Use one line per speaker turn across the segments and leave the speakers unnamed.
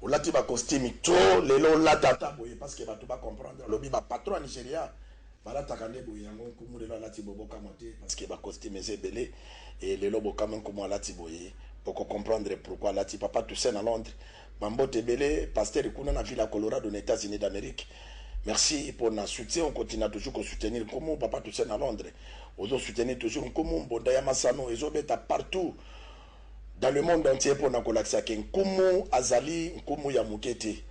olati ba costume trop lelo lata ta boye parce que bato ba comprendre lobi ba patron Nigeria balata kande boye yango nkumu lelo lati boboka moté parce que ba costume ezebele et lelo bokama nkumu lati boye pour comprendre pourquoi lati papa Toussaint à Londres bambote belé pasteur kuna na ville à Colorado aux États-Unis d'Amérique. Merci pour notre soutien, on continue toujours à soutenir Nkumu papa Toussaint à Londres. On soutenir toujours Nkumu Bondaya Masano et Zobeta partout dans le monde entier pour na kolakisa ke Nkumu azali Nkumu ya mukete.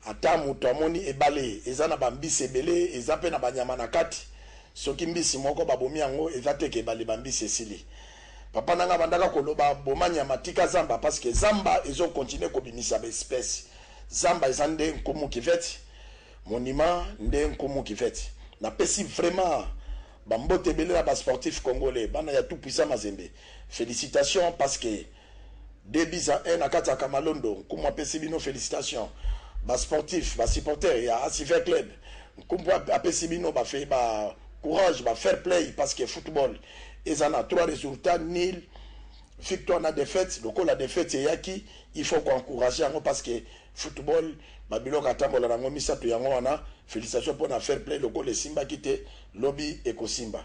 Ata mutu amoni ebale ezana bambisi ebele ezape na banyama na kati soki mbisi moko babomi yango ezate ke bale bambisi esili. Papa nanga bandaka koloba bomanya matika zamba parce que zamba ezo continuer kobimisa ba espèce. Zamba ezande Nkumu kiveti monima nde Nkumu kiveti. Na pesi vraiment bambote belé la bas sportif congolais bana ya tout puissant Mazembe. Félicitations parce que 2-1 à Kata Kamalondo Nkumu apesi bino félicitations. Bas sportif, bas supporter ya Asiver Club. Nkumu apesi bino ba fait ba courage, ba fair play parce que football ils en ont 3 résultats nil, victoire na défaite. Donc la défaite c'est yaki, il faut qu'on encourager parce que football babilo katambola na ngomi sato yango wana. Félicitations pour na fair play loko le Simba kite lobby eko Simba.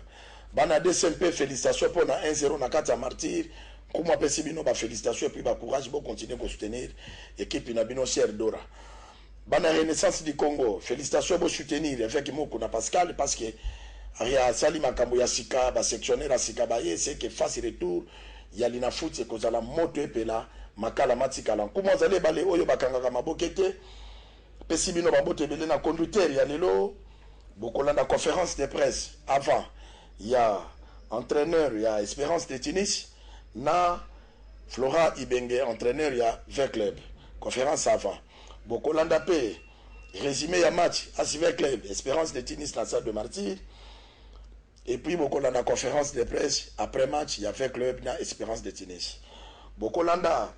Bana DSMP félicitations pour na 1-0 na kata martyr. Comme apesi bino ba félicitations et puis ba courage pour continuer à soutenir équipe na bino Cher Dora. Bana Renaissance du Congo, félicitations pour soutenir avec Moko na Pascal parce que Aria sali makambo ya sika ba sectionnaire ya sika baye c'est que face retour ya lina foot c'est cause la moto epela makala matikala kuma zale bale oyo bakanga mabokete pesi bino babote belé na conducteur ya lelo bokolanda conférence de presse avant il y a entraîneur il y a Espérance de Tunis na Flora Ibenge entraîneur il y a 20 club conférence avant bokolanda pe résumé ya match à 20 club Espérance de Tunis na salle de martyr. Et puis, Bokolanda conférence de presse, après match, il y a fait club, il y a Espérance de Tunis. Bokolanda,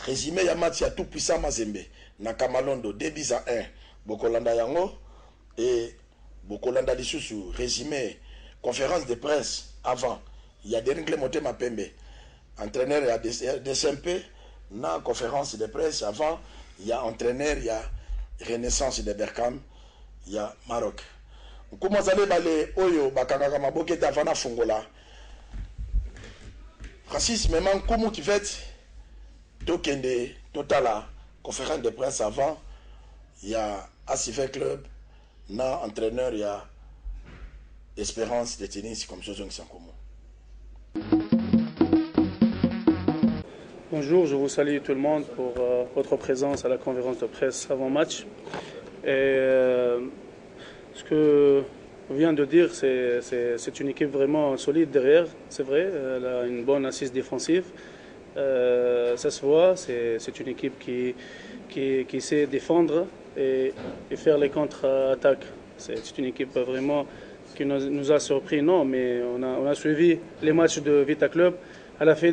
résumé, il y a match, il y a tout puissant Mazembe, na Kamalondo, 2-1. Bokolanda Yango, et Bokolanda Lissousou, résumé, conférence de presse, avant, il y a Deringle Moté Mapembe, entraîneur, il y a DSMP, na conférence de presse, avant, il y a entraîneur, il y a Renaissance de Berkam, il y a Maroc. Comment ça bale oyo bakanga maboke davana fongola racisme même Nkumu qui fait tokende totala conférence de presse avant il y a Asiver Club na entraîneur il y a Espérance de Tunis comme ça Nkumu.
Bonjour, je vous salue tout le monde pour votre présence à la conférence de presse avant match. Et ce que on vient de dire, c'est une équipe vraiment solide derrière, c'est vrai, elle a une bonne assise défensive, ça se voit, c'est une équipe qui sait défendre et faire les contre-attaques. C'est une équipe vraiment qui nous a surpris, non, mais on a suivi les matchs de Vita Club, elle a fait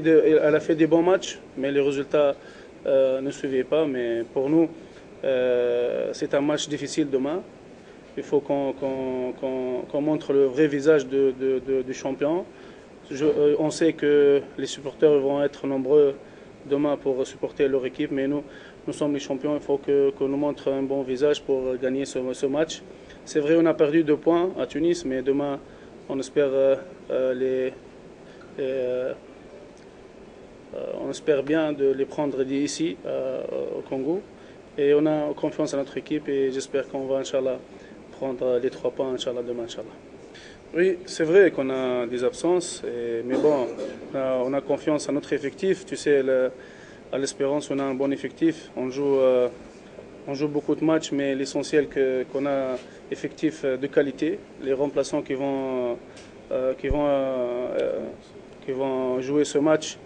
des bons matchs, mais les résultats ne suivaient pas, mais pour nous, c'est un match difficile demain. Il faut qu'on montre le vrai visage du champion. On sait que les supporters vont être nombreux demain pour supporter leur équipe, mais nous sommes les champions. Il faut qu'on nous montre un bon visage pour gagner ce match. C'est vrai, on a perdu 2 points à Tunis, mais demain, on espère, on espère bien de les prendre d'ici au Congo. Et on a confiance en notre équipe et j'espère qu'on va, Inch'Allah, prendre les 3 points, Inch'Allah, demain, Inch'Allah. Oui, c'est vrai qu'on a des absences, mais bon, on a confiance en notre effectif. Tu sais, à l'Espérance, on a un bon effectif. On joue beaucoup de matchs, mais l'essentiel qu'on a effectif de qualité. Les remplaçants qui vont jouer ce match,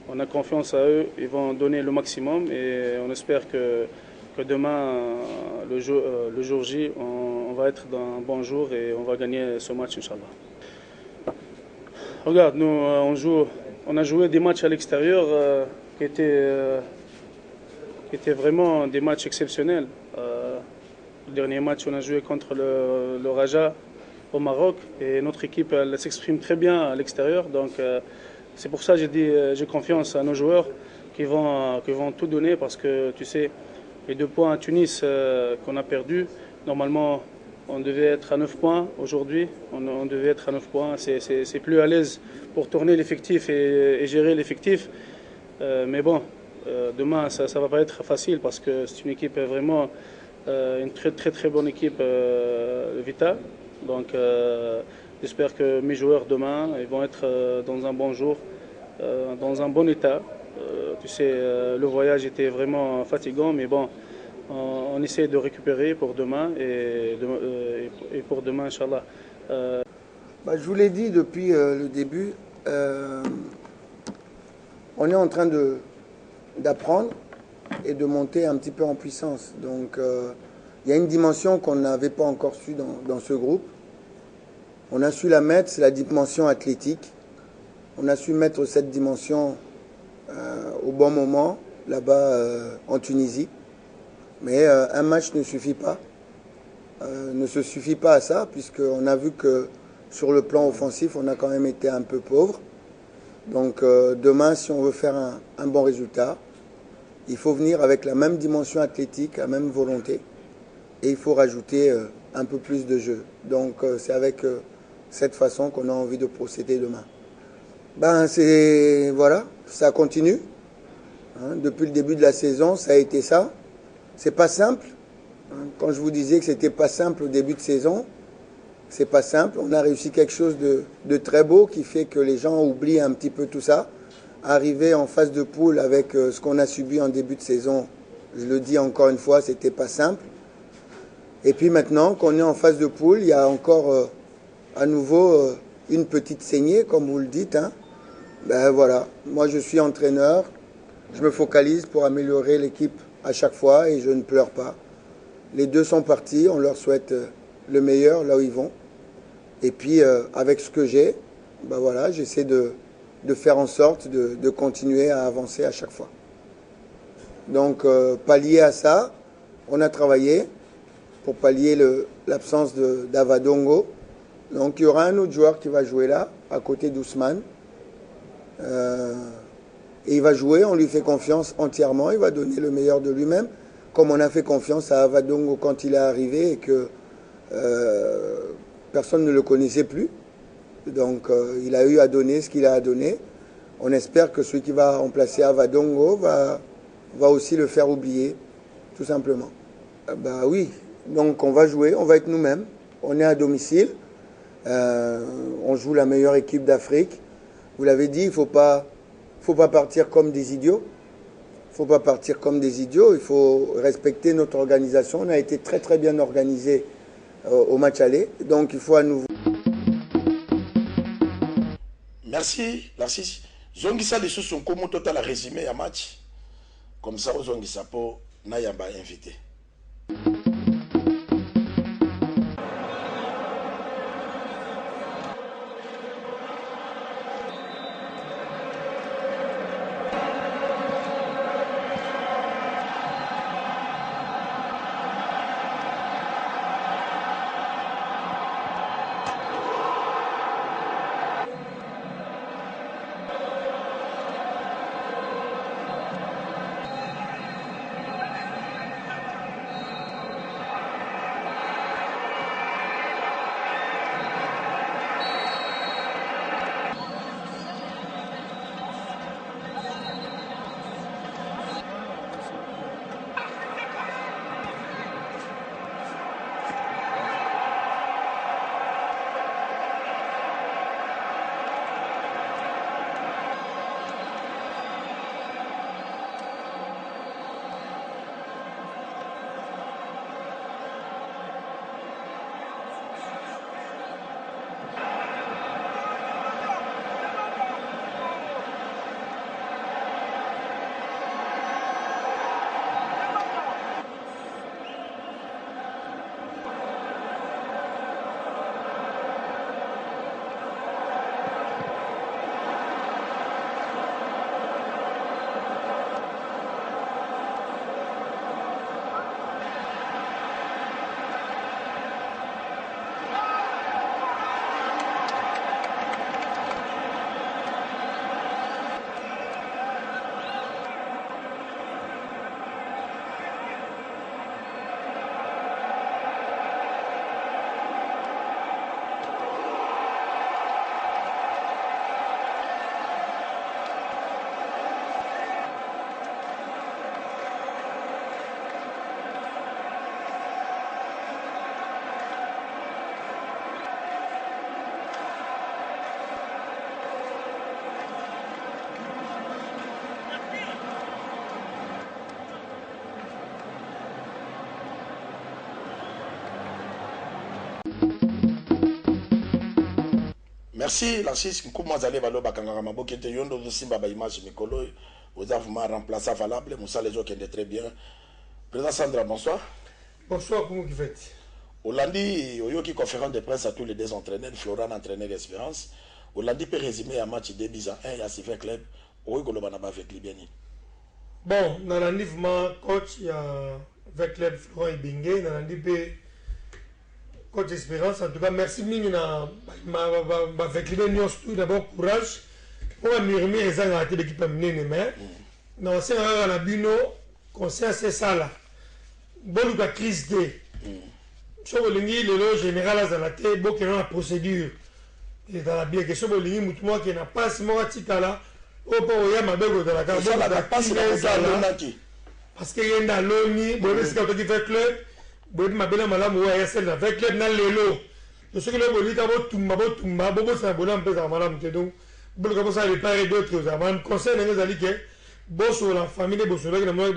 on a confiance à eux. Ils vont donner le maximum et on espère que demain, le jour J, on va être dans un bon jour et on va gagner ce match, Inch'Allah. Regarde, nous, on a joué des matchs à l'extérieur qui étaient vraiment des matchs exceptionnels. Le dernier match, on a joué contre le Raja au Maroc et notre équipe elle s'exprime très bien à l'extérieur. Donc, c'est pour ça que j'ai confiance à nos joueurs qui vont tout donner parce que tu sais, les 2 points à Tunis qu'on a perdus, normalement on devait être à 9 points aujourd'hui, on devait être à 9 points, c'est plus à l'aise pour tourner l'effectif et gérer l'effectif. Mais bon, demain ça ne va pas être facile parce que c'est une équipe vraiment, une très bonne équipe Vita. Donc j'espère que mes joueurs demain ils vont être dans un bon jour, dans un bon état. Tu sais, le voyage était vraiment fatigant, mais bon, on essaie de récupérer pour demain et pour demain, Inch'Allah.
Je vous l'ai dit depuis le début, on est en train d'apprendre et de monter un petit peu en puissance. Donc, il y a une dimension qu'on n'avait pas encore su dans ce groupe. On a su la mettre, c'est la dimension athlétique. On a su mettre cette dimension au bon moment, là-bas en Tunisie. Mais un match ne suffit pas, ne se suffit pas à ça, puisqu'on a vu que sur le plan offensif, on a quand même été un peu pauvre. Donc demain, si on veut faire un bon résultat, il faut venir avec la même dimension athlétique, la même volonté, et il faut rajouter un peu plus de jeu. Donc c'est avec cette façon qu'on a envie de procéder demain. Voilà, ça continue. Depuis le début de la saison, ça a été ça. C'est pas simple. Quand je vous disais que c'était pas simple au début de saison, c'est pas simple. On a réussi quelque chose de très beau qui fait que les gens oublient un petit peu tout ça. Arriver en phase de poule avec ce qu'on a subi en début de saison, je le dis encore une fois, c'était pas simple. Et puis maintenant qu'on est en phase de poule, il y a encore à nouveau une petite saignée, comme vous le dites. Voilà, moi je suis entraîneur, je me focalise pour améliorer l'équipe à chaque fois et je ne pleure pas. Les 2 sont partis, on leur souhaite le meilleur là où ils vont. Et puis avec ce que j'ai, voilà, j'essaie de faire en sorte de continuer à avancer à chaque fois. Donc pallier à ça, on a travaillé pour pallier l'absence d'Avadongo. Donc il y aura un autre joueur qui va jouer là, à côté d'Ousmane. Et il va jouer, on lui fait confiance entièrement, il va donner le meilleur de lui-même, comme on a fait confiance à Avadongo quand il est arrivé et que personne ne le connaissait plus. Donc il a eu à donner ce qu'il a à donner. On espère que celui qui va remplacer Avadongo va aussi le faire oublier, tout simplement. Oui, donc on va jouer, on va être nous-mêmes, on est à domicile, on joue la meilleure équipe d'Afrique. Vous l'avez dit, il ne faut pas partir comme des idiots. Il ne faut pas partir comme des idiots, il faut respecter notre organisation. On a été très très bien organisé au match aller, donc il faut à nouveau...
Merci. Zongisa de son comment total résumé à match. Comme ça, Zongisa pour Nayamba invité. Merci, l'artiste. Comment vous allez valoir Bakangara Maboke te yondo simba ba image mikolo. Vous avez vraiment remplacé valable. Moussa les autres qui est très bien. Président Sandra, bonsoir.
Bonsoir, comment vous faites?
Hollandi, Oyoki conférence de presse à tous les deux entraîneurs, Florent entraîneur d'Espérance. Hollandi peut résumer un match de 10 à 1 à Sylvain Club. Oyoki Lobanaba avec Libiani.
Bon, dans le niveau coach, il y a avec Club Florent et Bingé, dans le niveau coach Espérance. En tout cas, merci Mingina. Avec Libiani, tout d'abord courage. Pour murmurer les gens à l'équipe amenée, mais dans ce cas, la Bino, conseil c'est ça là. Bon, la crise de. Si vous voulez, le général a la tête, bon, la procédure. Et dans la bien que si vous voulez, moi qui n'a pas ce moment là, au point où il y a ma belle de la carte, parce qu'il y a un loni, bon, c'est quand tu fais club, bon, ma belle madame, ouais, il y a fait club dans les lots. Je sais que le bolide a beau tumba, bon, c'est un bonhomme, peu à madame, donc, bon, comme ça, il paraît d'autres, avant, conseil, les alliés, bon, sur la famille, bon, sur la qui n'a pas,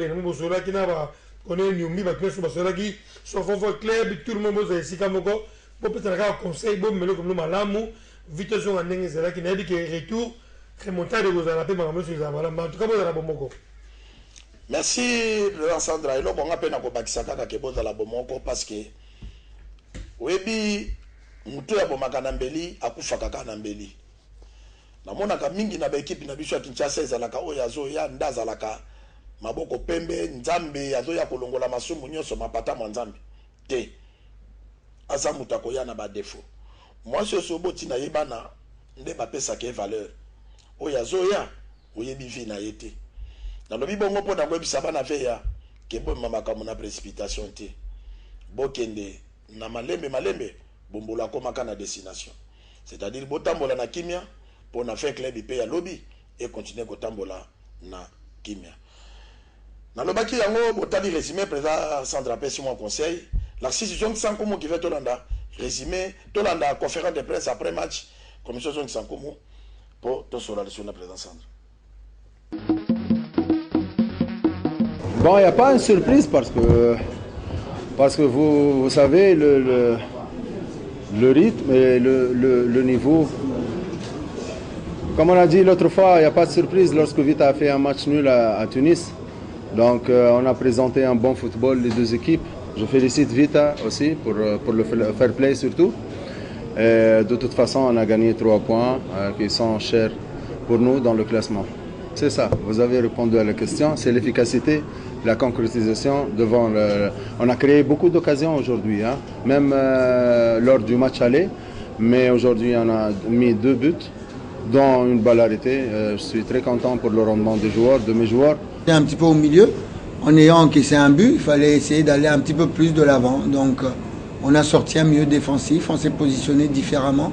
qui n'a pas, on est une va créer sur la qui soit fort club tout le monde est ici comme quoi bon peut-être un conseil bon mais comme nous malamu vitesse on a c'est là qui n'a dit que retour remonter de vous à la paix mais sur ça voilà en tout cas bon la bomoko.
Merci président Sandra et là bon appel na ko bakisa kaka ke bon la bomoko parce que webi mutu ya bomaka na mbeli akufa kaka na mbeli na mona ka mingi na ba équipe na biso ya Kinshasa ezalaka oyo azo ya ndazalaka maboko pembe nzambe azoya kolongola masumu nyonso mapata mwa nzambe te aza mutu akoya na badefo mwasi oso oboti na ye bana nde bapesaka ye valeur oyo azoya oyebi vi na ye te nalobi bongo mpo na koyebisa bana veya ke bomema makambo na précipitation te bokende na malembe bombola akomaka na destination c'est-à-dire botambola na kimia mpo na fin club mpe ya lobi e continue kotambola na kimia. Dans le baki yango botali résumé président Sandra pesi mon conseil la décision qui sankomo qui fait tolanda résumé tolanda conférence de presse après match commission zone sankomo pour to sur le président Sandra.
Bon, il n'y a pas une surprise parce que vous savez le rythme et le niveau. Comme on a dit l'autre fois, il n'y a pas de surprise lorsque Vita a fait un match nul à Tunis. Donc on a présenté un bon football les deux équipes. Je félicite Vita aussi pour le fair play surtout. Et de toute façon, on a gagné 3 points qui sont chers pour nous dans le classement. C'est ça, vous avez répondu à la question. C'est l'efficacité, la concrétisation devant On a créé beaucoup d'occasions aujourd'hui, hein, même lors du match aller. Mais aujourd'hui, on a mis 2 buts, dont une balle arrêtée. Je suis très content pour le rendement des joueurs, de mes joueurs.
Un petit peu au milieu, en ayant encaissé un but, il fallait essayer d'aller un petit peu plus de l'avant. Donc on a sorti un milieu défensif, on s'est positionné différemment.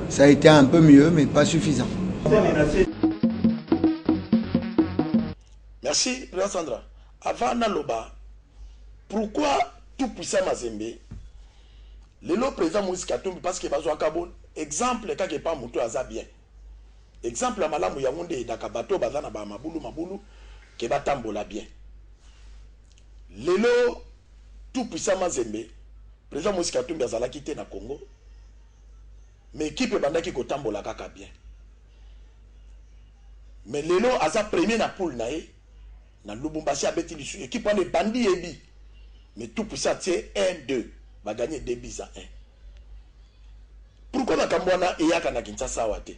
Ça a été un peu mieux, mais pas suffisant.
Merci, président Sandra. Avant Naloba, pourquoi tout puissant Mazembe, le président Moïse Katumbi, parce qu'il va jouer à Kabon, exemple, quand il n'y a pas Moutou Aza bien. Exemple, Malamu Yaoundé, Dakabato, Bazana, Mabulu, qui va tambola bien. Lelo, tout puissant Mazembe, président Moïse Katumbi Azala quitté na Congo, mais équipe bandaki ko tambola kaka bien. Mais Lelo, Aza premier na poule nae, na Lubumbashi a bêti l'issue, équipe en est bandit et bi. Mais tout puissant, c'est 1-2, va gagner 2 buts à 1. Pourquoi na Kambwana et Yaka na Kinshasa Wate?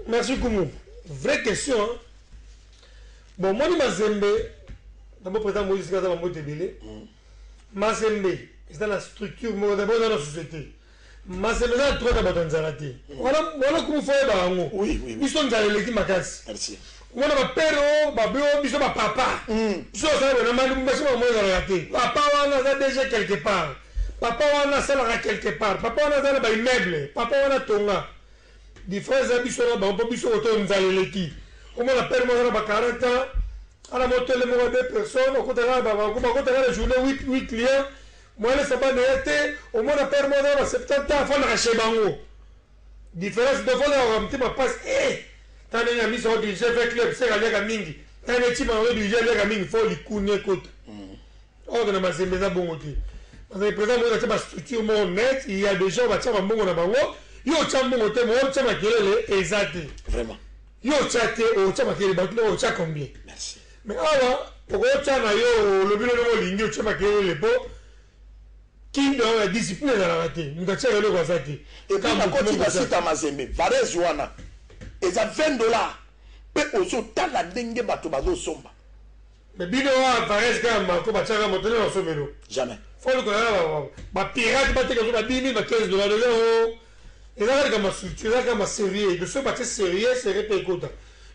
Merci Koumou. Vraie question. Hein? Bon, moi, Mazembe, d'abord, président Moïse Kaza m'a motivé. Mazembe, c'est dans la structure, d'abord dans la société. Mazembe, c'est le droit d'abord dans la vie. Voilà comment il faut faire.
Oui.
Ils sont dans l'équipe Makas.
Merci.
On a un père, ils sont papa. Ils sont papa, on a déjà quelque part. Papa, on a ça quelque part. Papa, on a ça dans immeuble. Papa, on a tonga. Des frères habitués, on peut plus autour de l'équipe. On a permis à 40 ans, à la moto, les 2 personnes, on compte la journée 8 clients. Moi, je ne sais pas n'être, au moins, on a permis à 70 ans, à faire un chébango. Différence de fois, on a un petit peu passe, tant qu'il y a mis sur le jeu avec club, c'est la mingi. Tant qu'il y a mis sur le jeu avec mingi, il faut les couner côte. Oh, on a massé, mais ça bon, ok. parce que président moi c'est ma structure mon net il y a des gens batia mbongo na bango yo tia mbongo te mo tia makelele exact
vraiment
yo tia te o tia makelele bato o tia combien
merci
mais alors pourquoi tia na yo le bilo no lingi o tia makelele po qui dans la discipline de la raté nous tia le ko ça te
et puis na koti na sita mazembe Varese wana eza $20 pe ozo tala ndenge bato bazo somba
mais bino wa Varese kama ko batia moto na somelo
jamais
faut le connaître ba pirate ba te ko ba 10 000 ba $15 de l'euro et là comme structure là comme sérieux de ce bâti sérieux c'est répécoute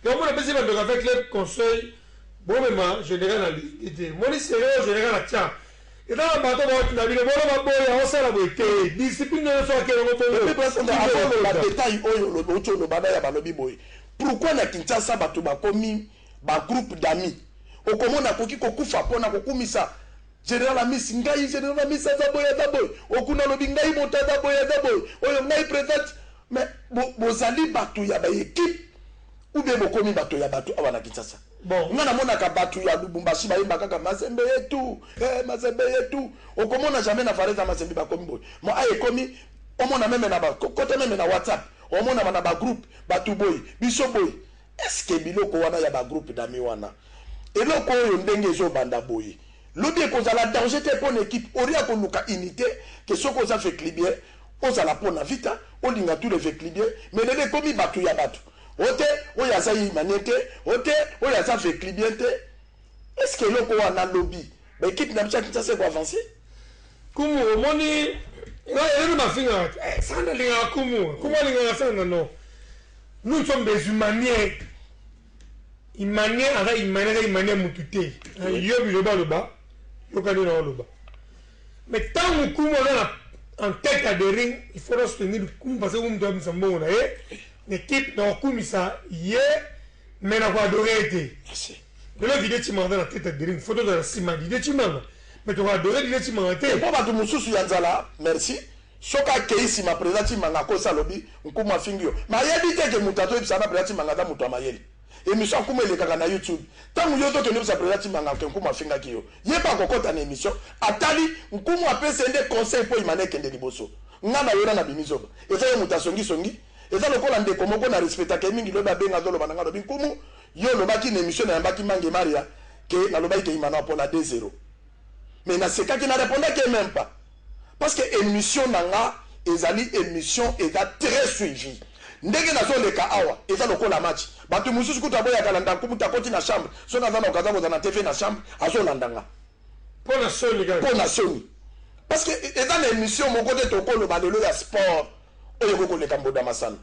donc on a besoin de avec les conseils bon même général à l'idée mon sérieux général à tia et là bato ba na bino ba boya on sala boite discipline ne soit que
le président avant la détail oyo lo boto lo baba ya balobi boy pourquoi na Kinshasa bato ba komi ba groupe d'amis okomona koki kokufa pona kokumisa Général Amis ngai Général Amis zaboy okuna lobi ngai mota zaboy oyo ngai présente mais bozali bato ya ba équipe ou bien bokomi bato ya bato awana Kinshasa bon ngana mona ka bato ya Lubumbashi ba yimba kaka Mazembe yetu Mazembe yetu okomona jamais na Varese Mazembe ba komi boy mo ay komi omona même na ba côté même na WhatsApp omona na ba groupe bato boy biso boy est-ce que biloko wana ya ba groupe d'amis wana eloko oyo ndenge ezo banda boy lobi ekozala danger te pour l'équipe oria koluka unité que ce qu'on a fait clibier ozala pona vita olinga tous les fait clibier mais lele komi batu ya batu ote oya za imanete ote oya za fait clibier te est-ce que loko wana lobby l'équipe na mcha kitase ko avancer
kumu moni ina ma finga sana linga kumu linga sana non nous sommes des humaniens imaniens avec imaniens mutute yo bi le bas lokani na loba mais tant que kumu en tête à des rings il faut soutenir kumu parce que kumu doit me sembler on a l'équipe na kumu ça hier mais na quoi adorer été de la vidéo tu m'as dans la tête à des rings photo de la cima vidéo tu m'as mais tu vas adorer vidéo tu m'as été
pas bato mususu ya nzala merci soka keisi ma présente manga ko salobi nkumu afingio ma yebi te ke mutato ebisana présente manga da muto amayeli émission comme les kaka na YouTube tant yo to ke ne sa présente manga ke nkumu afingaki yo yeba kokota na émission atali nkumu apese nde conseil po imane kende liboso ngana yona na bimizoba eza yo mutasongi songi eza lokola ndeko moko na respecta ke mingi loba benga zolo bananga lobi nkumu yo lobaki na émission na yambaki mange maria ke na lobaki ke imana pour la 2-0 mais na sekaki na répondaki même pas parce que émission nanga ezali émission eza très suivi ndenge nazoleka awa eza lokola match bato mususu kuta boya kalanda kumuta koti na chambre so na zana okaza kozana TV na chambre azolandanga
pour la
soni parce que eza na émission moko te tokolo balelo ya sport oyo kokoleka mboda masana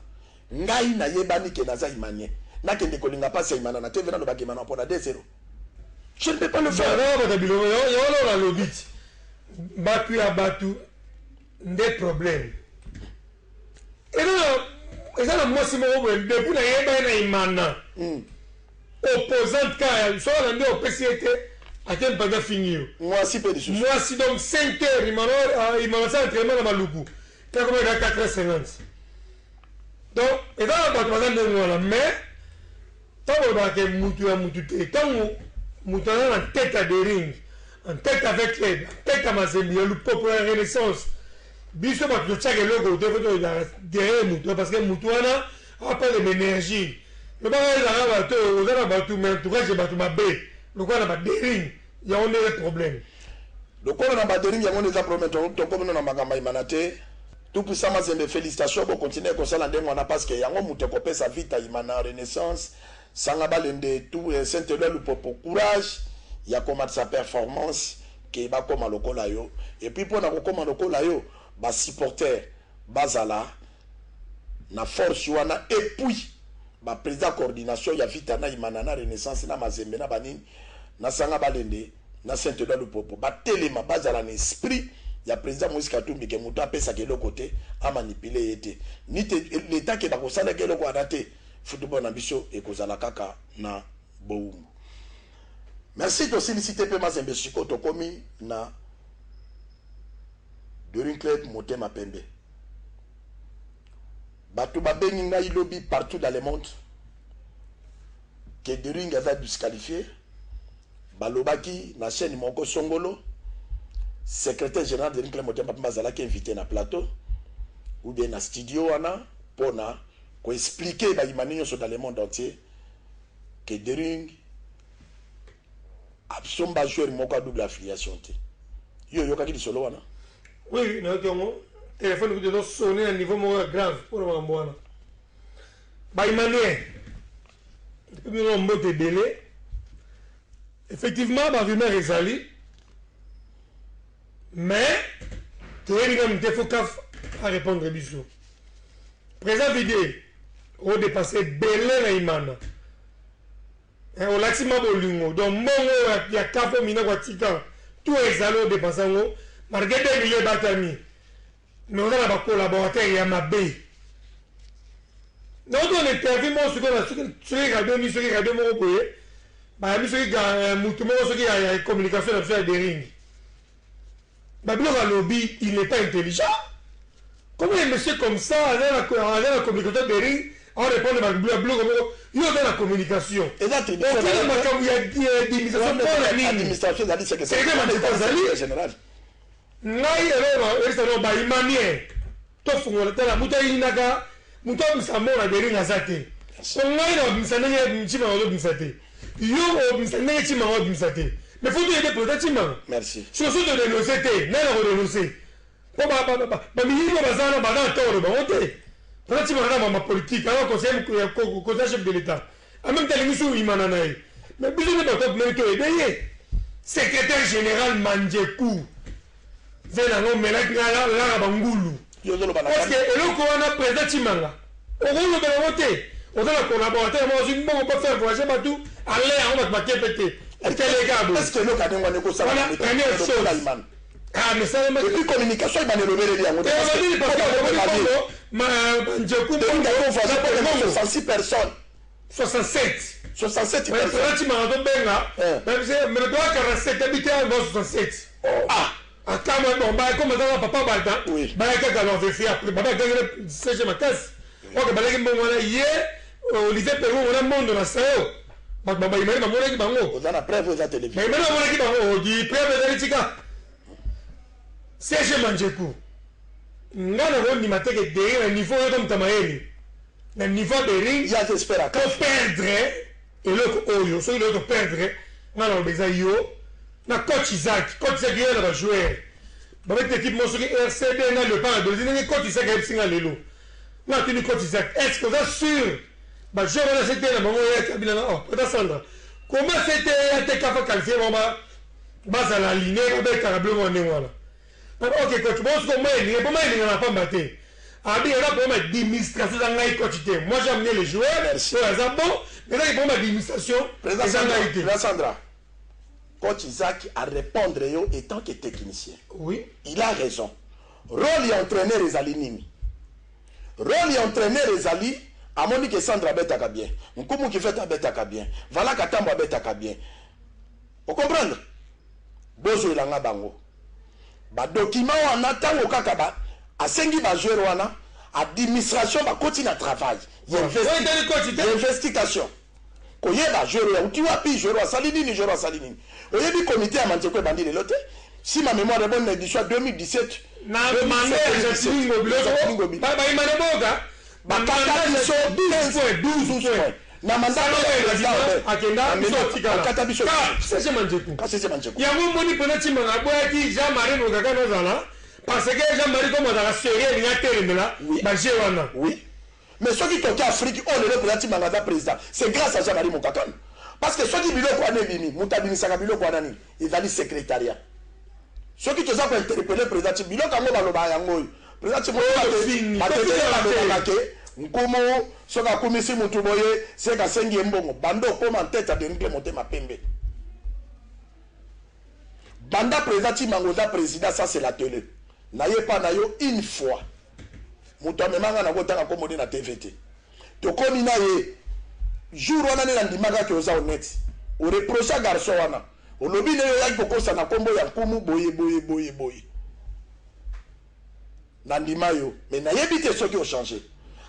ngai na yebani ke naza imanien nakende kolinga pasi ya imana na TV na lobaki imana pour la 2-0 je ne peux pas le faire
la lobit batu ya batu des problèmes et là eza na mwasi moko boye depuis na yeba na imana opposante ka so na nde opesi ete ate mpanga fini yo
mwasi pe lisusu
mwasi donc 5 heures imana sa entraînement na maluku kakoma eka 4h50 donc eza na bato baza ndenge wana mais ntango olobaka mutu ya mutu te ntango mutu aza na tête à des rings en tête avec l'aide en tête à Mazembe ya lupopo ya renaissance biso bato totiaka eloko te derrière mutu parce que mutu wana apart de l'énergie lobaka ezaka bato oza na bato mais entourage bato mabe lokola na badering yango nde problème
lokola na badering yango nde eza problème tokomino na makambo ayimana te tout puissant Mazembe félicitation bokontinue kosala ndenge wana parce que yango mutu ekopesa vite ayimana renaissance sanga balende tout Saint-Éloi lupopo courage ya komata sa performance ke bakoma lokola yo et puis mpona kokoma lokola yo basupporter bazala na force wana et puis baprésident coordination ya vita na imana na renaissance na Mazembe na banini na sanga balende na Saint-Éloi lupopo batelema bazala na esprit ya président Moïse Katumbi ke moto apesaka eloko te amanipule ye te ni te l'état ke bakosalaka eloko wana te football na biso ekozala kaka na bowumbu. Merci de solliciter pe Mazembe siko tokomi na During Club Motema Pembe. Bato babengi ngai lobby partout dans le monde que During a disqualifié balobaki na chaîne moko songolo secrétaire général de Rincle Motema Bazala qui est invité na plateau ou bien na studio wana pour expliquer ba imani sur dans le monde entier que Dering absomba joueur moko a double affiliation te. Yo kaki di solo wana.
Oui, na tongo téléphone que doit sonner à niveau grave pour le moment. Ba imani depuis on mbote belé. Effectivement ba rumeur ezali. Mais tu es même défocaf à répondre à Bissou. Présent vidéo, on dépassé belé na imana. On l'a dit ma bolingo. Donc mon il y a café mina watika. Tout est allé au dépassé on. Malgré des milliers batami. Mais on a la collaborateur il y a ma bé. Donc on est perdu moi ce qu'on a sur les radios ni sur les radios mon boye. Bah mi sur les mutumo sur les communication à faire des rings. Babylon à lobby, il n'est pas intelligent. Comment un monsieur comme ça, la communication de ring, on répond à Babylon, il y a la communication.
Et là, tu dis que
il y a
l'administration, c'est le général.
Ngai alors ba imamie to fungola tala muta inaka muta msamona de ringa zate. So ngai no msanenge mchima no msate. Yo msanenge chima no msate. Mais faut dire peut-être chima.
Merci.
Sur ce de dénoncer té, na la dénoncer. Ba minimo bazana ba na toro ba ote. Peut-être chima na ma politique alors conseil conseil chef de l'état. En même temps les missions imana nae. Mais biso ne ba top même que deye. Secrétaire général Manjeku. Zena no melaki la bangulu. Parce que eloko wana président Chimanga. Okolo bela wote. Oza collaborateur moi aussi bon pas faire voyager batou aller on va péter.
Est-ce que le cas d'un ko ça
la première chose. Ah mais ça mais
depuis communication il m'a levé les liens.
Ma Manjeku
on 66 personnes.
67
personnes.
Président Chimanga do benga. Mais le droit 47 habitants dans 67. Ah Akama bon ba comme ça papa balta ba ka ka l'on fait après ba ka c'est ma casse on ka balaki bon wala yé Olivier Perou on a monde na sao ba imani ba mona ki bango
on a la preuve aux télévision
mais imani mona ki bango di preuve de l'étika c'est Manjeku ngana ko ni mateke de un niveau comme Tamaeli le niveau de ring
il y a d'espérer
qu'on perdre et le oyo so le perdre ngana beza yo na coach Isaac il a la joueur ba avec l'équipe mosoki RCD na le pas de dire coach Isaac a singa lelo na tenu coach Isaac est-ce que vous êtes sûr ba joueur na c'était na bango ya kabila na oh peut Sandra comment c'était te kafa qualifié ba za la ligne ba carablo ngone wala ok coach bon ce que moi il pas mal na pas batté abi là pour ma administration za ngai coach te moi j'ai amené les joueurs c'est ça bon mais là il pour ma administration
président Sandra Coach Isaac à répondre étant que technicien.
Oui.
Il a raison. Rôle et entraîneur les alinimi. Rôle et entraîneur les ali. À mon que Sandra betaka bien. Nkumu qui fait ta betaka bien. Voilà Katambo betaka bien. Vous comprenez? Bozo ilanga bango. Ba document on attend au kakaba. A sengi ba joueur wana. Administration ba continue à travail. Il y a investigation. Koyeba joueur ou tu vois puis joueur Salinini joueur Salinini. Oyebi comité à Mancheko bandi le loté. Si ma mémoire est bonne édition 2017
na mandé Jacqueline Gobi ba imane boga
ba kata biso 12 points na mandat
akenda biso tikala
kata biso
c'est Manjeku
c'est Manjeku
ya moni pona chimanga boyaki Jean-Marie Mokaka nozala parce que Jean-Marie comme dans la série ni atelemela ba jewana
oui. Mais ceux qui toquent Afrique, on le président président. C'est grâce à Jean-Marie Moukakon. Parce que ceux qui biloko ane bimi, Moutabini Sanga biloko anani, ils allaient secrétariat. Ceux qui te ont interpellé président biloko ango baloba yango. Président Moukakon, Nkumo, soka kumisi mutuboye, seka sengi mbongo, bando poma en tête à Denis Motema Pembe. Banda président Mangoda président, ça c'est la télé. N'ayez pas nayo une fois. Muto memanga na kotanga komodi na TVT. To komi na ye jour wana ne ndimaka ke oza honnête. O reprocha garçon wana. O lobi ne ya kokosa na kombo ya nkumu boye. Na ndima yo, mais na yebite soki o changer.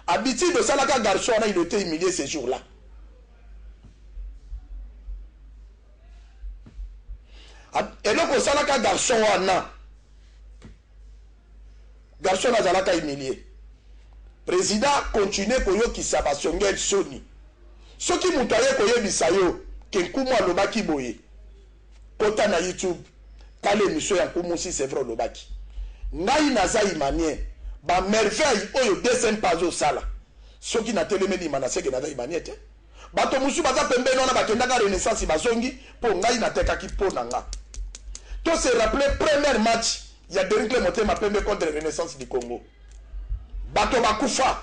Habitude de salaka garçon wana il était humilié ces jours-là. Et donc o salaka garçon wana garçon azalaka humilié. Président continue koyokisa basongel soni. Soki mutu aye koyebisa yo ke nkumu alobaki boye. Kota na YouTube tala émission ya nkumu si c'est vrai olobaki. Ngai naza imanien ba merveille oyo deuxième page osala. Soki na telemeli imana seke naza imanien te. Bato musu baza pembeni wana bakendaka renaissance bazongi po ngai natekaki po na nga. To se rappeler premier match ya Derinkle Motema Pembe contre Renaissance du Congo. Bato bakufa.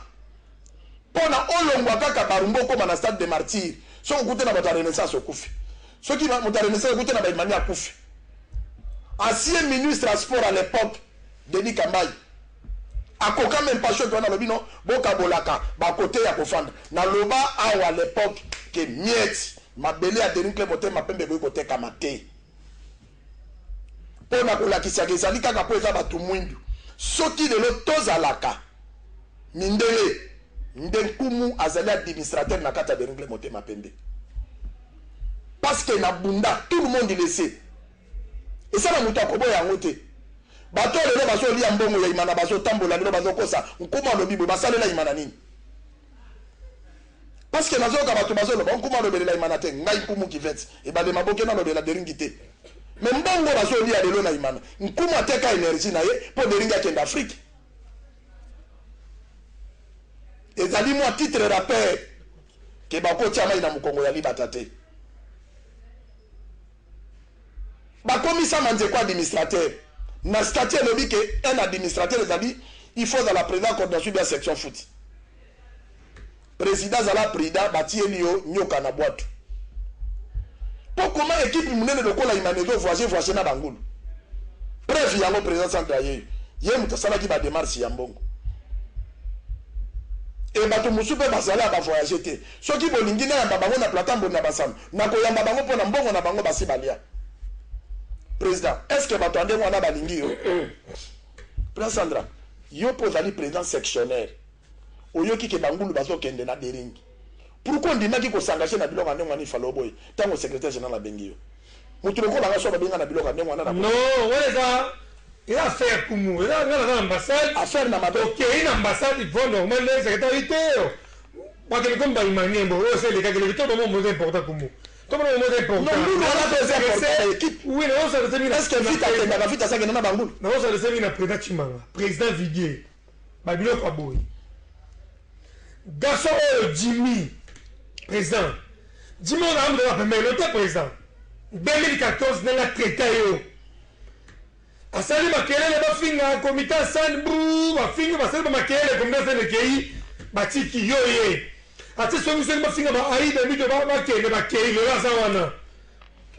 Pona olongwa kaka barumbo koma na stade de martyr. So okute na bato Renaissance okufi. So ki bato Renaissance okute na baimani akufi. Ancien ministre à sport à l'époque, Denis Kambayi. Akoka même pas chaud na lobino boka bolaka ba côté ya kofanda. Na loba awa à l'époque que miet mabele ya Derinkle Motema Pembe ko côté kamate. Pona kolakisa kezali kaka po eza bato mwindu soki lelo tozalaka mindele ndenkumu azali administrateur na kati ya Derinkle Motema Pembe parce que na bunda tout le monde le sait et ça na mutu akoboya yango te bato lelo bazolia mbongo ya imana bazotambola lelo bazokosa nkumu alobi boye basalela imana nini parce que nazoyoka bato bazoloba nkumu alobelela imana te ngai nkumu kivete ebalema boke nalobela Deringi te. Mais mbongo bazoli ya lelo na imana nkumu ateka énergie na ye po Deringi akende Afrique ezali mwa titre rappeur ke bakotia mai na mukongo ya libata te bakomisa manzeko administrateur na statut elobi ke un administrateur ezali il faut dans la président coordination de la section foot président zala président batieli yo nyoka na boîte. Pour comment équipe munene lokola imanezo voyager na bangulu. Bref, yango président central ye mutasala ki ba démarche ya mbongo. Et bato musupe basala ba voyager te. Soki bolingi na yamba bango na plateau na basam. Na ko yamba bango pona mbongo na bango basi balia. Président, est-ce que bato ande wana balingi yo? Président Sandra, yo pozali président sectionnaire. Oyoki ke bangulu bazo kende na Deringi. Pourquoi on dit que s'engager na biloko ndenge ngani falo boy tant au secrétaire général la bengi yo mutu ko banga so ba benga na biloko ndenge ngana
non wala il a fait kumu il a ngana ambassade
affaire na mabe
OK une ambassade il faut normalement le secrétaire pas que comme ba imani bo c'est les gars que le tout le monde est important kumu tout le monde est important
non nous on a besoin de l'équipe
oui non ça c'est
est-ce que vite atenda ba vite ça que na bangulu
non ça c'est na président Chimanga président Viguier ba biloko boy garçon Jimmy président dis-moi on a un peu le président 2014 dans la traité yo asali makelele bafinga comité san bou bafinga basali makelele comme dans le pays batiki yo ye ati so museli bafinga ba aida mito ba makele bakele la sawana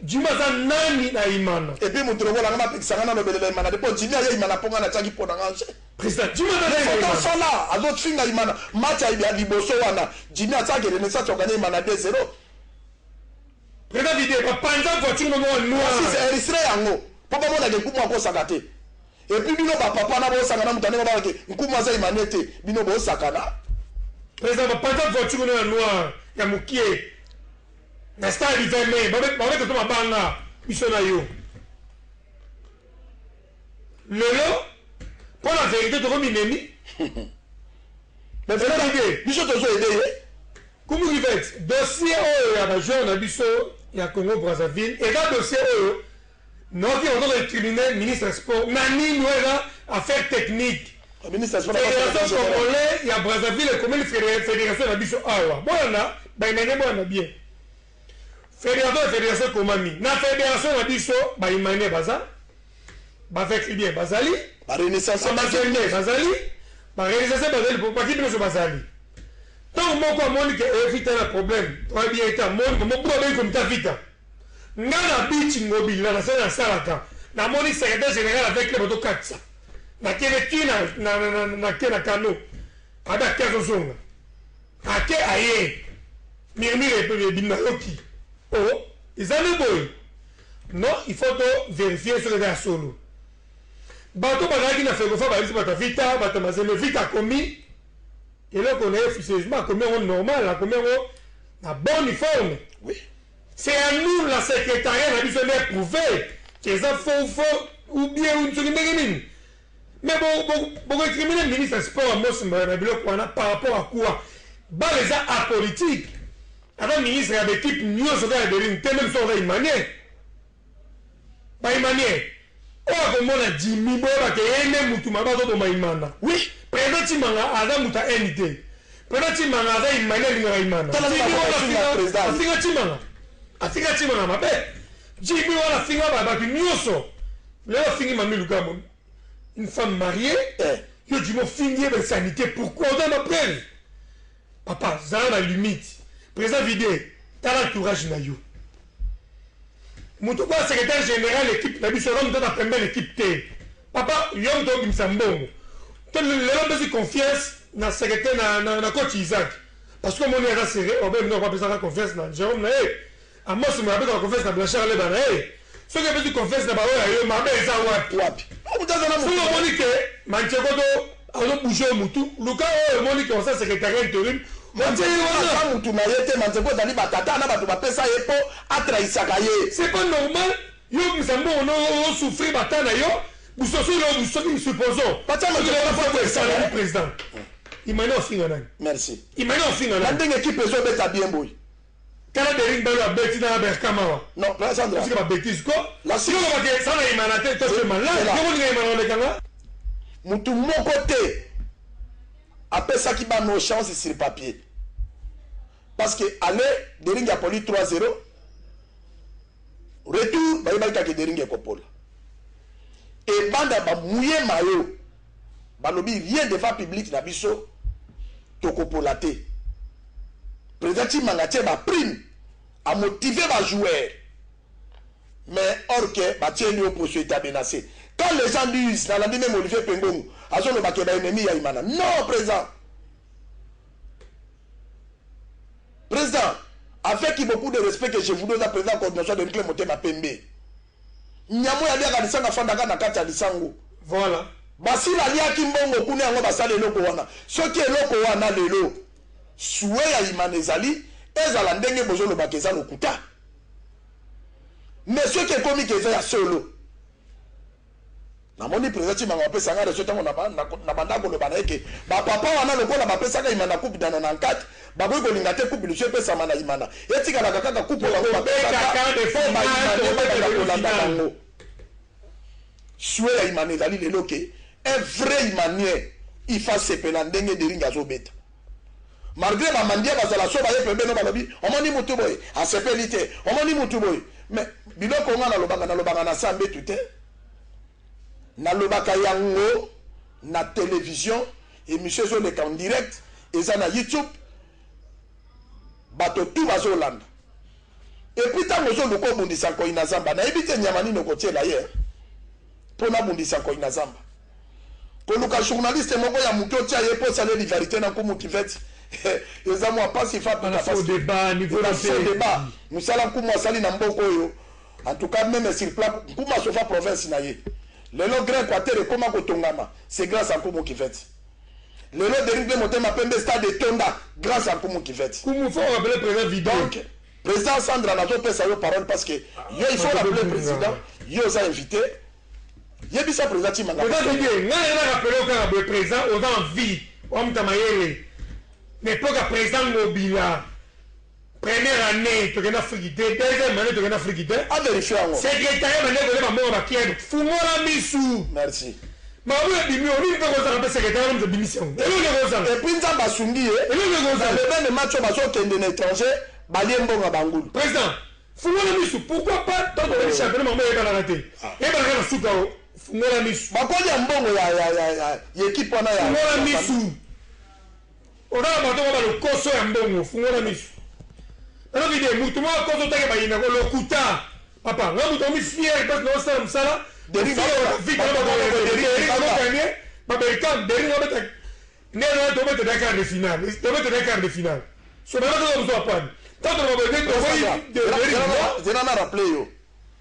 juma za nani na imana
et puis mutu rola ngama pikisanga na lobelela imana de ponti ya imana ponga na tsangi pona nganje
président juma na
nani sala azot finga imana match ya liboso wana jimi atsake le message ogane imana 2-0
président vidéo ba panza voiture no noir
si c'est enregistré yango papa mona ke nkumu akosaka te et puis bino ba papa na bo sanga na mutane ba ke nkumu aza imane te bino bo sakana
président ba panza voiture no noir ya mukie na stade vermeil ba ba to mabanga biso na yo lelo pour la vérité to minemi
mais vraiment idée biso to so idée
comme vous dites dossier ya ba joueur na biso ya Congo Brazzaville et là dossier non qui on doit tribunal ministre sport nani noera affaire technique
ministre sport
fédération congolais ya Brazzaville comme fédération na biso awa bona ba nene bona bien fédération komami na fédération na biso ba imane baza ba fait bien bazali
ba renaissance
bazali ba réalisation bazali pour pas qui biso bazali tant moko amoni ke evita na problème toi bien eta moni comme problème comme ta vita ngana bichi ngobili na sana salaka na moni secrétaire général avec le moto katsa na kene tina na kena kano ada kazo zonga ake aye mirmire pe binayoki oh ils allaient boy non il faut vérifier sur les solo bato bazaki na fegofa balisi bato vita bato mazeme vita komi et là qu'on est officieusement comme on normal comme on a bonne forme
oui
c'est à nous la secrétariat n'a besoin d'être prouvé que ça faux ou bien une seconde minute Mais bon, incriminer le ministre sport par rapport à quoi? Bah, les apolitiques. Avant, ministre de l'équipe, nous sommes dans même si on a une manière. Pas une manière. Oh, comme on a dit, mi bo ba ke ene mutu mabazo do maimana.
Oui.
Président Timanga ada muta NT. Président Timanga ada imane linga imana. Afinga Timanga mabe. Jimmy wala finga ba ki nyoso. Le fingi mami lugamo. Une femme mariée, yo dis mo fingi be sanité pourquoi on ma preuve. Papa, ça la limite. Président Vidé, t'as l'entourage na yo. Moutouba secrétaire général l'équipe na biso rom ta première équipe T. Papa, yom to bimsambongo. Tel le besoin confiance na secrétaire na coach Isaac. Parce que mon est serré, on va pas besoin de confiance na Jérôme na à moi c'est ma besoin de confiance na Blanchard le bana ce que besoin de confiance na ba yo ma be za wapi. On vous donne la Monique, Manchego do alo bouger mutu. Luka Monique on ça secrétaire intérim. C'est pas normal. Yo msambo on souffrir batana yo. Vous supposons. Président. Il m'a dit
merci.
Il m'a dit
la équipe est bien boy.
Quand Derrick dans la bêtise dans la Berkama.
Non, pas ça.
C'est pas bêtise quoi. La si on va dire ça il m'a tête tout mal là. Comment il m'a
mutu mon côté. Après ça qui bat nos chances sur le papier. Parce que aller Dering a poli 3-0. Retour, bah il va y Dering et Coppola. Et banda ba mouillé mayo. Balobi rien devant public na biso to Coppolaté. Président Mangaté ba prime à motiver ba joueur. Mais or que ba tieni opposition est menacé. Quand les gens disent dans la même Olivier Pengong, azo le bakeba ennemi ya imana. Non président. Président, avec beaucoup de respect que je vous donne à président de coordination de Nclé Motema Pembe. Nyamo ya lia kadisanga fandaka na kati ya lisango.
Voilà.
Basi la lia kimbongo kune yango basale eloko wana. Soki eloko wana lelo. Suwe ya imanezali ezala ndenge bozo lo bakeza lokuta. Mais soki ekomi keza ya solo. Namoni président Manga pesa ngare so tango na bandako le baneke. Ba papa wana lokola ba pesa ka imana coupe dans 94. Baboy ko lingate coupe le jeu pesa mana imana. Etika la kaka coupe la ba pesa ka de fo ba imana. Soué ya imane zali le loke. Un vrai imanien il fa sepela ndenge de ringa zo beta. Malgré la mandia bazala so ba yepembe no balobi. Omoni mutu boy a sepelité. Omoni mutu boy. Mais biloko ngana lobanga na sambe tuté. Na lobaka yango na télévision émission zo le en direct et ça na YouTube bato tout bazo landa et puis tango zo loko bundisa ko inazamba na ebite nyamani no kotiela ye pona bundisa ko inazamba ko luka journaliste moko ya muto tia ye po sale liberté na ko mukiveti eza mo pas si fa
pas faux débat niveau
de débat musala ko mo sali na mboko yo en tout cas même sur place kuma sofa province na ye. Le lot grand quartier comment Kotongama, c'est grâce à Koumou qui fait. Le lot de Ringbe Motema Pembe stade de Tonda, grâce à Koumou qui fait.
Koumou faut rappeler le président vidéo.
Donc, président Sandra n'a pas sa parole parce que il faut rappeler le président, il a invité. Il a dit ça président Timanga.
Président Vidéo, il a rappelé le président aux envies, homme Tamayele. L'époque à président Mobila. Première année, tu as frigité. Deuxième année, tu as frigité.
À vérifier.
Secrétaire, tu as mort à Kiev. Foumola Missou.
Merci.
Mais oui, il y a un secrétaire de démission.
Et puis, ça va s'undir. Et puis, le match va sortir de l'étranger. Baliembo à Bangoul.
Président, Foumola Missou, pourquoi pas tant que le championnat maman est raté? Et bien, il y a un soukao. Foumola Missou.
Bah, quand il y a un bon, il y a équipe.
Foumola Missou. On a le Koso et un bon. Foumola Missou. Alors il dit mutu mo ko to take ba ina ko lokuta papa ngamu to mi fier parce que on ça là de rigo vite ba gagner ba Berkane derrière on mettre ne to mettre dans quart de finale to mettre dans quart de finale so ba to zo pas tant on va mettre de
je n'en ai rappelé yo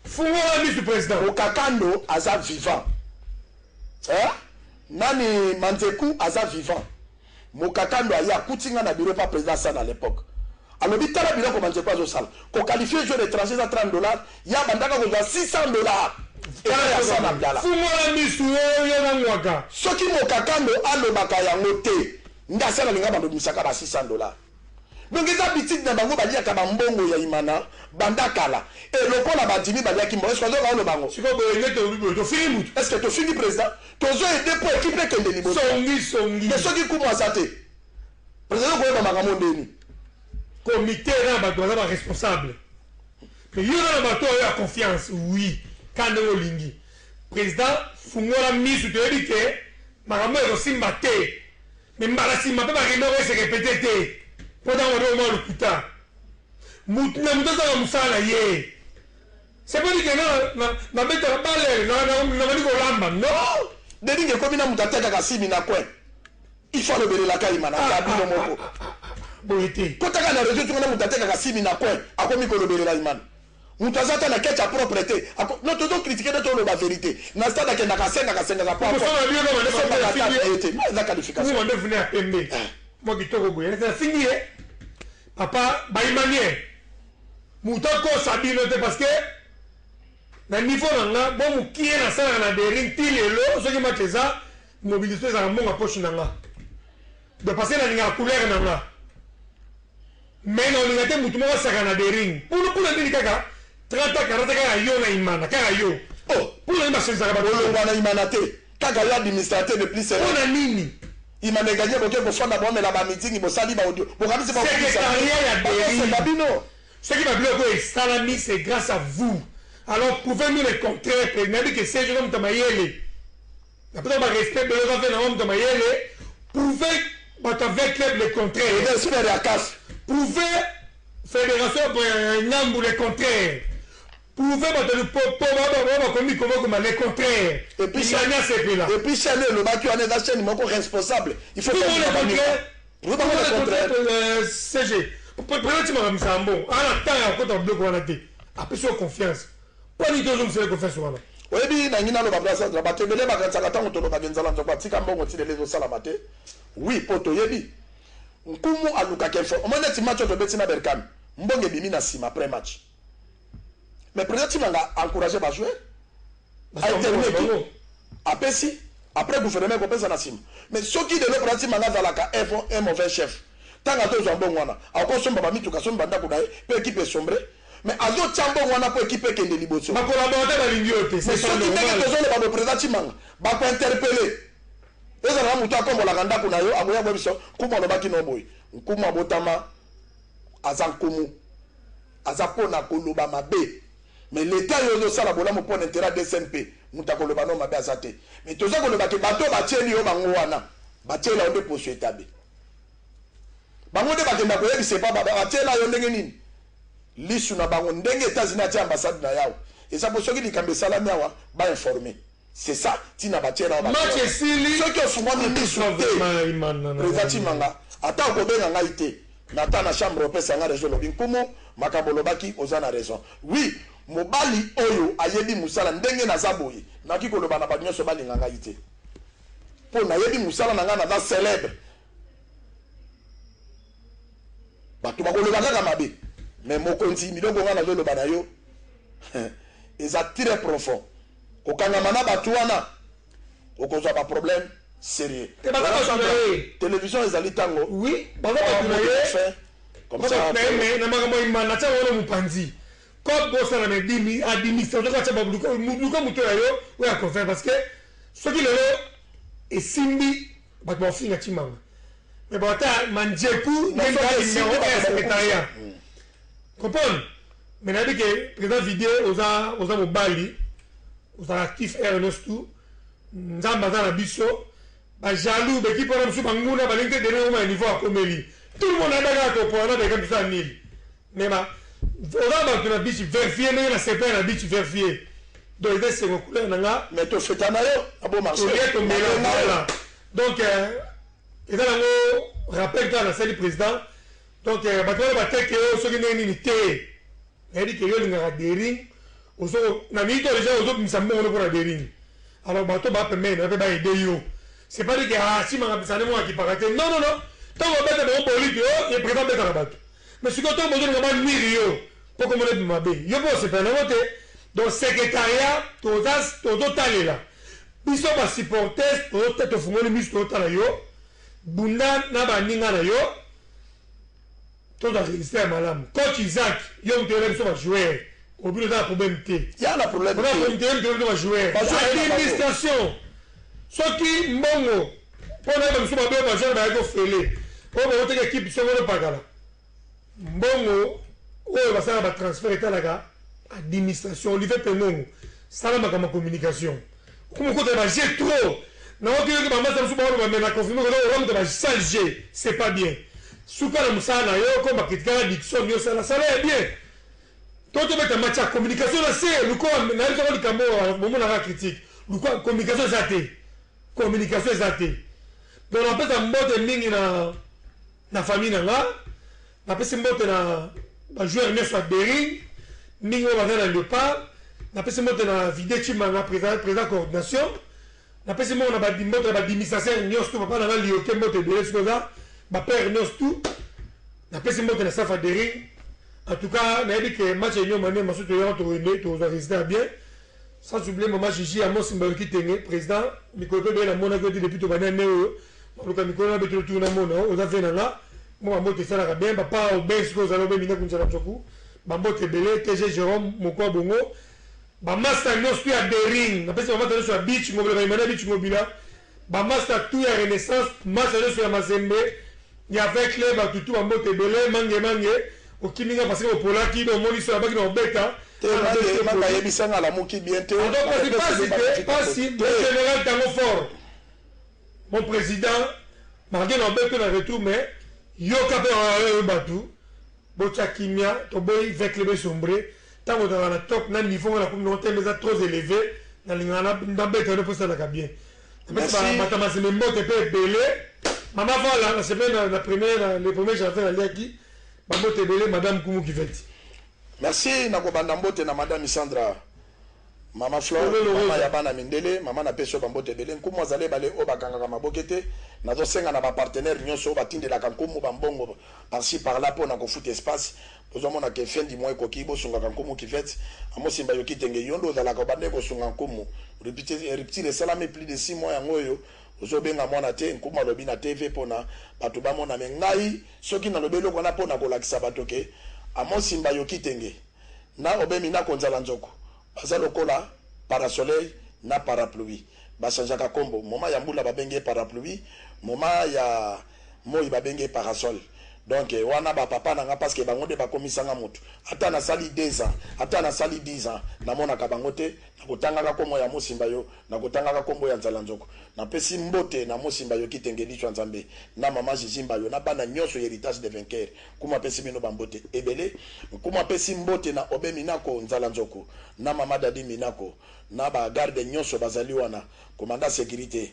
Fumo ami du président
Okakando aza vivant nani Manzeku aza vivant Mokakando aya kutinga na bureau pas président ça à l'époque. Alors, il y a un billet qui est qualifié joueur étranger à $30. Il y a un $600.
Fumola misu yo ngwaka.
Soki mokakando alobaka yango te. Ndasala linga bando misaka ba $600. Donc eza bitiki na bango baliaka bambongo ya imana bandakala. Et lokola badimi baliaki mbo est-ce que zo ka bango?
Siko boyenge to fini mutu.
Est-ce que to fini président? Tozo aider pour équipe kende libo.
Songi.
Mais soki kumwa sate. Président ko ba makambo ndeni.
Comité là ba doit être responsable. Mais yo na ba to ya confiance oui. Kande olingi. Président fungola misu to edike makambo ko simba te. Mais mbala simba pe ba kendo se répéter te. Pendant le putain. Moutna mutaza musala ye. C'est pas dit que na mettre la balle na mani ko lamba. Non.
Dedinge ko bina mutateka kasimi na kwen. Il faut le la kaimana ka bino moko.
Boyete.
Kotaka na réseau tuna mutateka kasimi na kwen. Akomi ko le la imana. Mutazata na kecha propreté. Non to donc critiquer de la vérité. Na stade ke na kasenga za pa.
Ko ça bien
na été. La qualification.
Vous on venir à Pembe. Moi qui toko boye. C'est fini. Papa baimanie. Mutako sabino te parce que na niveau nanga bon mukie na sala na dering tilelo ce qui m'a ça mobiliser ça mon poche nanga. De passer na ninga couleur nanga. Mais non ninga te mutu mo saka na dering. Pour le ndini kaka 30 40 kaka yo na imana kaka yo.
Oh,
pour le ma saka ba
lo ngwana imana te. Kaka l'administrateur de plus sérieux.
On a nini.
Il m'a gagné pour que vous fassiez d'abord la meeting, vous sali audio. Vous regardez c'est pas
ce qui va bloquer Salami, c'est grâce à vous. Alors prouvez-nous le contraire. N'a dit que ces gens de Mayele. Après on va respecter les gens de Mayele. Prouvez avec le contraire. Prouvez fédération pour Nyambu le contraire. Pouvez le contraire.
Et puis chaîne le bac en est la chaîne mon responsable. Il faut
le contraire.
Vous le contraire.
CG. Prenez un sambo. À la taille encore dans bloc on a dit. Après sur confiance. Pas du tout je me confiance sur
oui bi na ngina lo ba place la batebele ba katsaka tango to lo ba genzala ndo batika mbongo ti les osala mate. Oui poto yebi. Nkumu aluka kelfo. O mona ti match to betina Berkane. Mbonge bimi na sima après match. Mais peut-être qu'il m'a encouragé à jouer. Après si, après gouvernement qu'on pense à Nassim. Mais ce qui de l'autre partie m'a un mauvais chef. Tant que tous en bon wana, à cause de ma mitu kason banda kudaye, peut équipe sombre. Mais à d'autres chambo wana peut équipe qui est liboso.
Ma collaborateur va l'ignorer.
C'est ce qui fait que besoin de le président manga, va pas interpeller. Et ça va muta comme la ganda kunayo, amoya bobiso, kuma no baki no boy. Kuma botama azankumu. Azapona koloba mabe. Mais l'État yozo sala bola mo pon intérêt de SNP mutako le bano mabe azate mais toza ko le baki bato ba tieni yo bango wana ba tiela onde poso etabe bango de bakenda ko yebi c'est pas ba tiela yo ndenge nini lisu na bango ndenge États-Unis ati ambassade na yao et ça poso ki dikambe sala miawa ba informer c'est ça tina ba tiela ba
match sili
ce que fuma ni lisu président manga ata ko benga ngaite na ta na chambre pesa nga région lobi nkumu makabolo baki ozana raison oui mobali oyo ayebi musala ndenge na zaboye naki koloba na banyoso balinga ngai te po na yebi musala na nga na za célèbre bato bakoloba kaka mabe mais mokonzi milongo nga nazoloba na yo eza très profond kokangama na bato wana okozwa baproblème sérieux télévision ezali ntango
oui comme ça mais na makambo imana tia wana mopanzi comme bossa na medimi administration ka tia baluka muto ya yo oya confère parce que ce qui lelo esimbi bato bafinga timanga mais bata manjeku nenda numéro ya secrétariat comprendre mais na dit que président vidéo oza mobali oza actif Ernest tout nzamba za na biso ba jaloux be ki pona musu banguna balengte de au niveau à Komeli tout le monde a d'accord pour on a des comme ça nil mais ma on va que la biche vérifier mais la c'est pas la biche vérifier donc il c'est couleur nanga
mais to fetana yo abo marché
donc et dans le rappel quand la salle président donc batwa batek yo so ki nini té il dit que yo linga dering oso na mito déjà oso misambo on pour la dering alors bato ba permettre ba aider yo c'est pas dit que si m'a besoin de moi qui paraît non tant on va mettre bon politique yo et président mettre la batte mais si quand on besoin de moi nuire yo pour comme le mabe yo pour se faire la vote Donc secrétariat tozotalela biso ba supporters tofungoli miso totala yo bunda na baninga na yo tozaregistre malamu coach Isaac yo mutele biso ba joueur obino za problème te
ya la problème
on a problème ba joueur administration soki mbongo pona ba biso ba be ba joueur ba ko fele o ba oteke équipe so ngolo pakala mbongo oyo basala ba transfert etalaka administration Olivier Pengongo sala ma communication comme côté ba j'ai trop na oki que ba masa musuba ba mena confirmer que l'homme de ba changer c'est pas bien souka na musana yo comme kritika Dixon yo sala est bien toto beta match communication là c'est le quoi na yo ko kambo moment na critique le quoi communication zaté donc on peut mbote mingi na famille na pesi mbote na ba joueur neuf à Bering mingo bazana le pas na pesi mbote na vidéo chima na président coordination na pesi mbote na ba mbote ba administration nyos tout papa na lioke mbote de l'escoza ba père nyos tout na pesi mbote na safa Bering en tout cas na dit que match union mané masuto yo to rene to résister bien sans oublier maman Gigi Amos Mbayoki Tenge président mikolo be na mona ko depuis to banane o lo mikolo na beto tout na mona o za fena là moi mbote sala bien papa au bes ko za lo be mina kunza na choku bambote belé TG Jérôme moko bongo ba master no stu ya Bering na pesa ba sur beach ngobila ba imana beach ngobila ba master tout ya renaissance master no sur ya Mazembe ya avec les ba tutu bambote belé mange au kiminga parce que au polaki do moni sur la baki no beta
maka yebisanga la moki bien te
donc pas si le général Tango Fort mon président marqué no beta na retour mais yo kapé batu bocha kimia to boy avec le sombre tango dans la top na niveau la communauté mais trop élevé na lingana ndabeka no posa na bien mais matama se mbote pe belé maman voilà la semaine la première les premiers j'ai fait la liaki bambote belé madame Kumu Kiveti.
Merci nakobanda mbote na madame Sandra mama Flore mama ya bana mindele mama na peso bambote belé nkumu azale bale o bakanga ka mabokete nazo senga na ba partenaire nyonso batindela ka nkumu bambongo par-ci par-là pour na ko foot espace pozomona ke fin du mois ko kibo sunga ka nkumu Kiveti amosimba yo kitenge yondo za la ko bande ko sunga nkumu reptile salame plus de 6 mois yangoyo ozobenga mwana te nkumu alobi na TV pona bato bamona mengai soki na lobelo kona pona ko lakisa bato ke amosimba yo kitenge na obemi na konzala nzoko baza lokola parasoleil na parapluie basanjaka kombo moma ya mbula babenge parapluie moma ya moi babenge parasol donc wana ba papa nanga parce que bango de bakomisanga mutu ata na sali 2 ans ata na sali 10 ans na mona ka bango te na kotanga kombo ya mosimba yo na kotanga kombo ya nzala nzoko na pesi mbote na mosimba yo kitengeli chwa nzambe na mama jizimba yo na bana nyoso héritage de vainqueur kuma pesi mino bambote ebele kuma pesi mbote na obe minako nzala nzoko na mama dadi minako na ba garde nyoso bazali wana commandant sécurité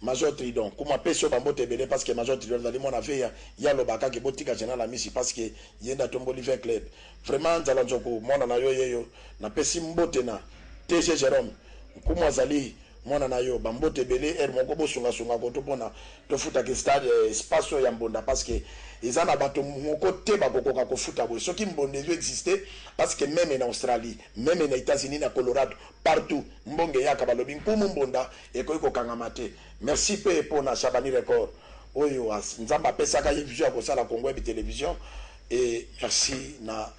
Major Tridon kuma peso bambote belé parce que Major Tridon dans mon affaire ya lobaka ke botika général amisi parce que yenda tombo liver club vraiment nzala nzoko mona na yo yeyo na pesi mbote na TG Jérôme kuma zali mona na yo bambote belé moko bosunga sunga ko to pona to futa ke stade espace ya mbonda parce que ezana bato moko te bakokoka ko futa bo soki mbonde yo exister parce que même en Australie même en États-Unis na Colorado partout mbonge yaka balobi nkumu mbonda ekoiko kangamate merci pe pona Chabani record oyo nzamba pesaka vision ko sala Congo Web télévision et merci na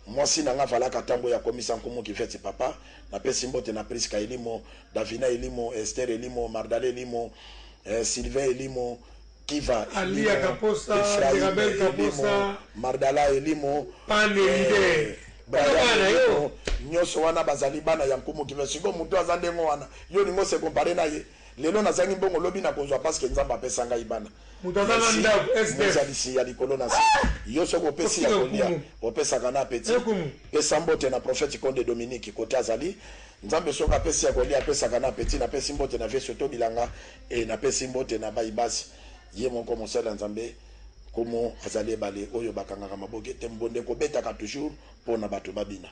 mwasi nanga valaka tambo ya komisa nkumu Kiveti papa na pesi mbote na Priska Elimo Davina Elimo Esther Elimo Mardale Elimo Sylvain Elimo Kiva
Alia Kaposa Mirabel Kaposa
Mardala Elimo
Panelide
bana yo nyoso wana bazali bana ya nkumu Kiveti siko mutu azandengo wana yo ningo se comparer na ye lelo nazangi mbongo lobi na konzwa parce que nzamba pesa ngai bana
mutazana ndako
SDF ya likolo na yo soko pesi ya kolia opesa kana petit pesa mbote na prophète Konde Dominique côté azali nzambe soka pesi ya kolia pesa kana petit na pesi mbote na veso to bilanga et na pesi mbote na baibasi ye moko mosala nzambe komo azali bale oyo bakanga maboke te mbonde ko betaka toujours pona bato babina